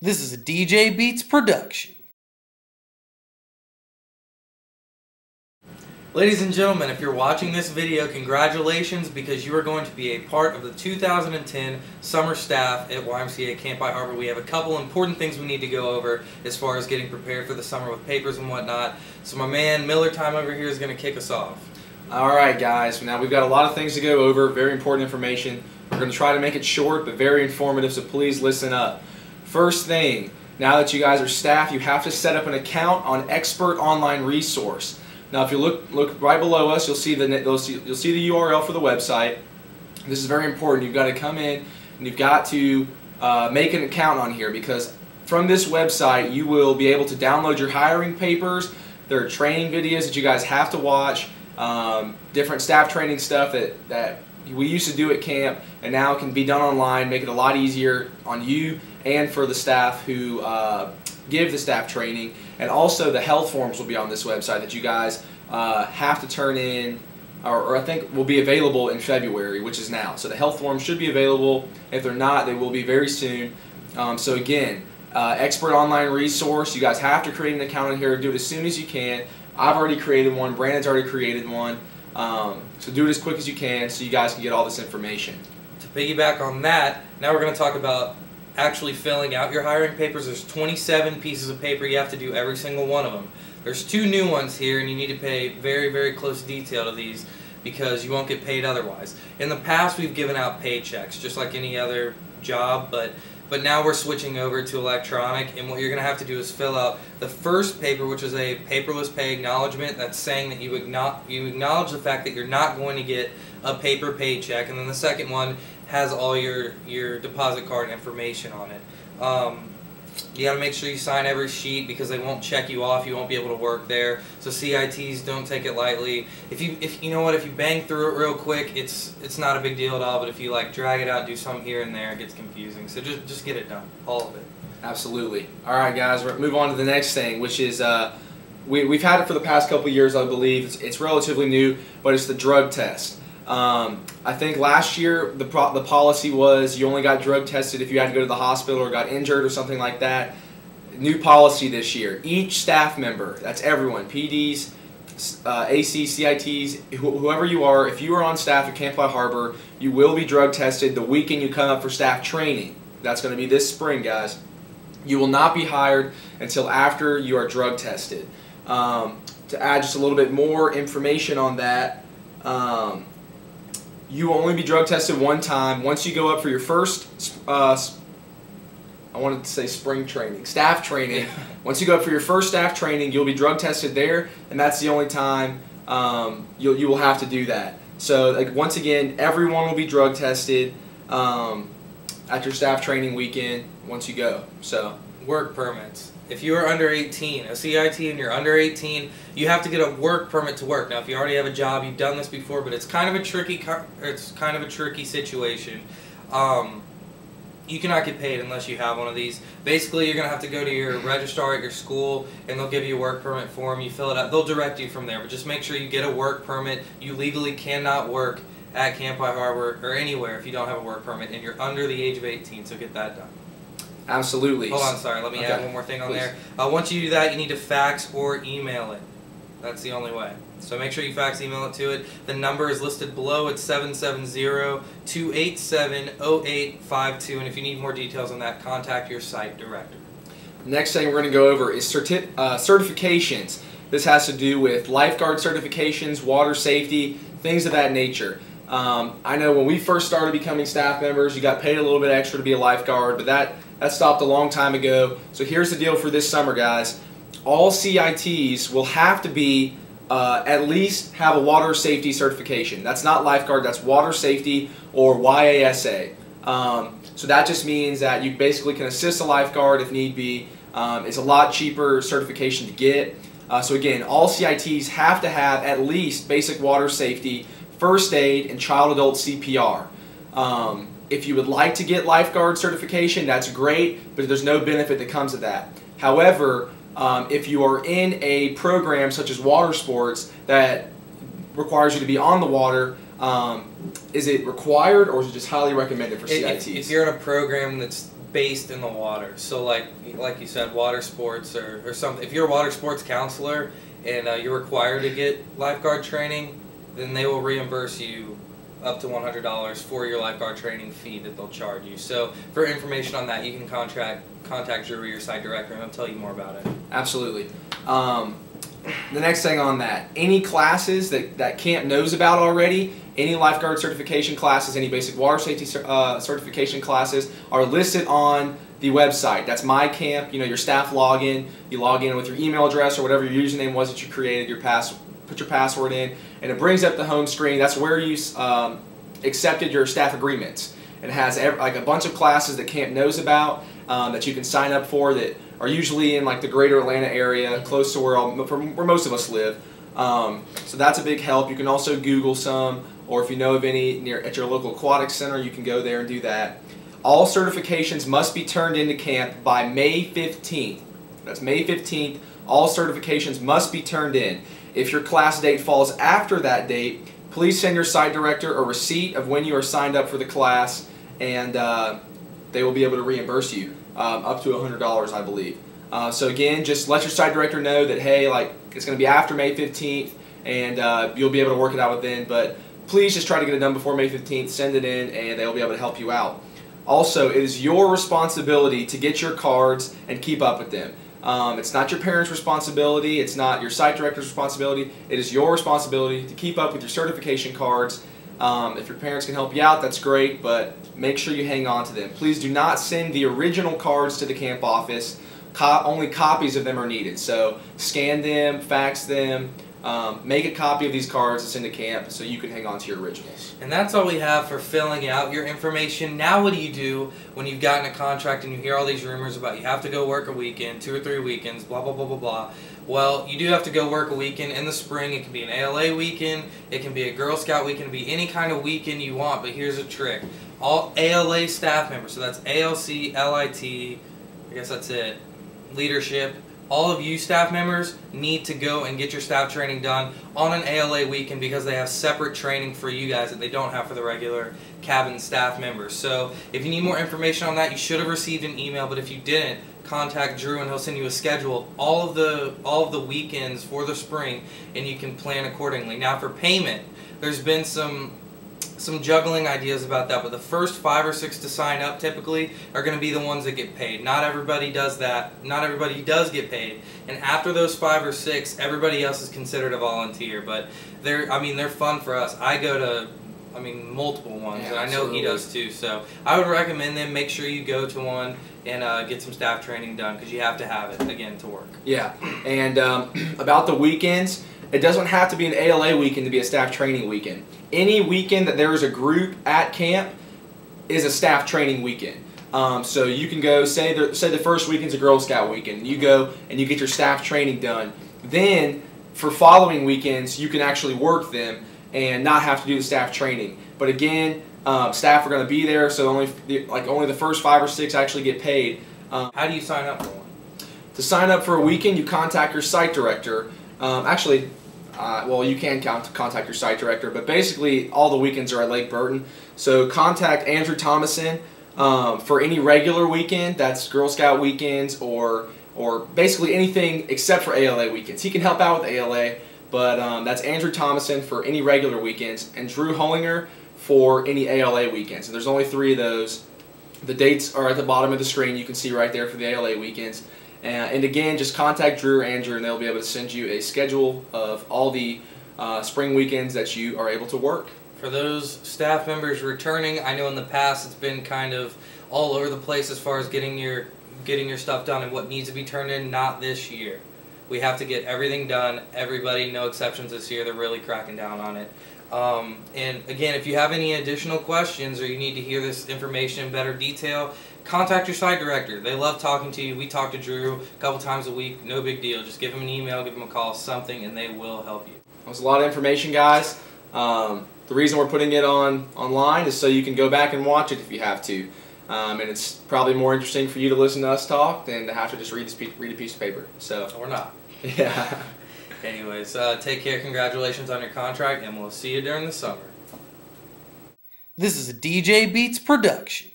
This is a DJ Beats production. Ladies and gentlemen, if you're watching this video, congratulations, because you are going to be a part of the 2010 summer staff at YMCA Camp High Harbor. We have a couple important things we need to go over as far as getting prepared for the summer with papers and whatnot. So my man Miller Time over here is going to kick us off. Alright guys, now we've got a lot of things to go over, very important information. We're going to try to make it short but very informative, so please listen up. First thing, now that you guys are staff, you have to set up an account on Expert Online Resource. Now if you look right below us, you'll see the URL for the website. This is very important. You've got to come in and you've got to make an account on here, because from this website you will be able to download your hiring papers. There are training videos that you guys have to watch, different staff training stuff that we used to do at camp and now can be done online, make it a lot easier on you and for the staff who give the staff training. And also the health forms will be on this website that you guys have to turn in, or I think will be available in February, which is now. So the health forms should be available. If they're not, they will be very soon. So again, Expert Online Resource, you guys have to create an account in here. Do it as soon as you can. I've already created one. Brandon's already created one. So do it as quick as you can so you guys can get all this information. To piggyback on that, now we're going to talk about actually filling out your hiring papers. There's 27 pieces of paper you have to do, every single one of them. There's 2 new ones here, and you need to pay very, very close detail to these because you won't get paid otherwise. In the past, we've given out paychecks just like any other job, but now we're switching over to electronic, and what you're going to have to do is fill out the first paper, which is a paperless pay acknowledgement. That's saying that you acknowledge the fact that you're not going to get a paper paycheck, and then the second one has all your deposit card information on it. You got to make sure you sign every sheet because they won't check you off. You won't be able to work there. So CITs, don't take it lightly. If you know what, if you bang through it real quick, it's not a big deal at all. But if you like drag it out, do some here and there, it gets confusing. So just get it done, all of it. Absolutely. All right, guys, we'll move on to the next thing, which is we've had it for the past couple of years, I believe. It's relatively new, but it's the drug test. I think last year the policy was you only got drug tested if you had to go to the hospital or got injured or something like that. New policy this year. Each staff member, that's everyone, PDs, AC, CITs, whoever you are, if you are on staff at Camp High Harbor, you will be drug tested the weekend you come up for staff training. That's going to be this spring, guys. You will not be hired until after you are drug tested. To add just a little bit more information on that, you will only be drug tested one time. Once you go up for your first, I wanted to say spring training, staff training. Once you go up for your first staff training, you'll be drug tested there, and that's the only time you will have to do that. So like, once again, everyone will be drug tested at your staff training weekend once you go. So work permits. If you are under 18, a CIT, and you're under 18, you have to get a work permit to work. Now, if you already have a job, you've done this before, but it's kind of a tricky situation. You cannot get paid unless you have one of these. Basically, you're going to have to go to your registrar at your school, and they'll give you a work permit form. You fill it out. They'll direct you from there, but just make sure you get a work permit. You legally cannot work at Camp High Harbor or anywhere if you don't have a work permit, and you're under the age of 18, so get that done. Absolutely. Hold on, sorry, let me add one more thing on there. Once you do that, you need to fax or email it. That's the only way. So make sure you fax, email it to it. The number is listed below. It's 770-287-0852. And if you need more details on that, contact your site director. Next thing we're going to go over is certifications. This has to do with lifeguard certifications, water safety, things of that nature. I know when we first started becoming staff members, you got paid a little bit extra to be a lifeguard, but that stopped a long time ago. So here's the deal for this summer, guys. All CITs will have to be at least have a water safety certification. That's not lifeguard, that's water safety or YASA. So that just means that you basically can assist a lifeguard if need be. It's a lot cheaper certification to get. So again, all CITs have to have at least basic water safety, first aid, and child-adult CPR. If you would like to get lifeguard certification, that's great, but there's no benefit that comes with that. However, if you are in a program such as water sports that requires you to be on the water, is it required or is it just highly recommended for CITs? If you're in a program that's based in the water. So like you said, water sports or something. If you're a water sports counselor and you're required to get lifeguard training, then they will reimburse you up to $100 for your lifeguard training fee that they'll charge you. So for information on that, you can contact Drew, your site director, and he'll tell you more about it. Absolutely. The next thing on that, any classes that camp knows about already, any lifeguard certification classes, any basic water safety certification classes are listed on the website. That's My Camp, your staff login. You log in with your email address or whatever your username was that you created, put your password in, and it brings up the home screen. That's where you accepted your staff agreements. It has like a bunch of classes that camp knows about that you can sign up for that are usually in like the greater Atlanta area, close to where most of us live. So that's a big help. You can also Google some, or if you know of any at your local aquatic center, you can go there and do that. All certifications must be turned into camp by May 15th. That's May 15th. All certifications must be turned in. If your class date falls after that date, please send your site director a receipt of when you are signed up for the class, and they will be able to reimburse you up to $100, I believe. So again, just let your site director know that, hey, like it's going to be after May 15th, and you'll be able to work it out with then. But please just try to get it done before May 15th. Send it in, and they'll be able to help you out. Also, it is your responsibility to get your cards and keep up with them. It's not your parents' responsibility. It's not your site director's responsibility. It is your responsibility to keep up with your certification cards. If your parents can help you out, that's great, but make sure you hang on to them. Please do not send the original cards to the camp office. Only copies of them are needed. So scan them, fax them, make a copy of these cards and send to camp so you can hang on to your originals. And that's all we have for filling out your information. Now what do you do when you've gotten a contract and you hear all these rumors about you have to go work a weekend, 2 or 3 weekends, blah, blah, blah, blah, blah. Well, you do have to go work a weekend in the spring. It can be an ALA weekend. It can be a Girl Scout weekend. It can be any kind of weekend you want, but here's a trick. All ALA staff members, so that's ALC, LIT, I guess that's it, leadership, all of you staff members need to go and get your staff training done on an ALA weekend because they have separate training for you guys that they don't have for the regular cabin staff members. So if you need more information on that, you should have received an email, but if you didn't, contact Drew and he'll send you a schedule of all of the weekends for the spring, and you can plan accordingly. Now for payment, there's been some juggling ideas about that, but the first 5 or 6 to sign up typically are going to be the ones that get paid. Not everybody does that. Not everybody does get paid. And after those 5 or 6, everybody else is considered a volunteer. But they're fun for us. I go to multiple ones, and I know he does too. So I would recommend them. Make sure you go to one and get some staff training done because you have to have it again to work. Yeah, and about the weekends, it doesn't have to be an ALA weekend to be a staff training weekend. Any weekend that there is a group at camp is a staff training weekend. So you can go, say the first weekend's a Girl Scout weekend. You go and you get your staff training done. Then for following weekends, you can actually work them and not have to do the staff training. But again, staff are going to be there, so only the first 5 or 6 actually get paid. How do you sign up for one? To sign up for a weekend, you contact your site director. Well, you can contact your site director, but basically all the weekends are at Lake Burton. So contact Andrew Thomason for any regular weekend. That's Girl Scout weekends or basically anything except for ALA weekends. He can help out with ALA, but that's Andrew Thomason for any regular weekends, and Drew Hollinger for any ALA weekends. And there's only 3 of those. The dates are at the bottom of the screen. You can see right there for the ALA weekends. And again, just contact Drew or Andrew, and they'll be able to send you a schedule of all the spring weekends that you are able to work. For those staff members returning, I know in the past it's been kind of all over the place as far as getting your stuff done and what needs to be turned in. Not this year. We have to get everything done. Everybody, no exceptions this year. They're really cracking down on it. And again, if you have any additional questions or you need to hear this information in better detail, contact your site director. They love talking to you. We talk to Drew a couple times a week. No big deal. Just give him an email, give him a call, something, and they will help you. That was a lot of information, guys. The reason we're putting it online is so you can go back and watch it if you have to. And it's probably more interesting for you to listen to us talk than to have to just read a piece of paper. So or not. Yeah. Anyways, take care. Congratulations on your contract, and we'll see you during the summer. This is a DJ Beats production.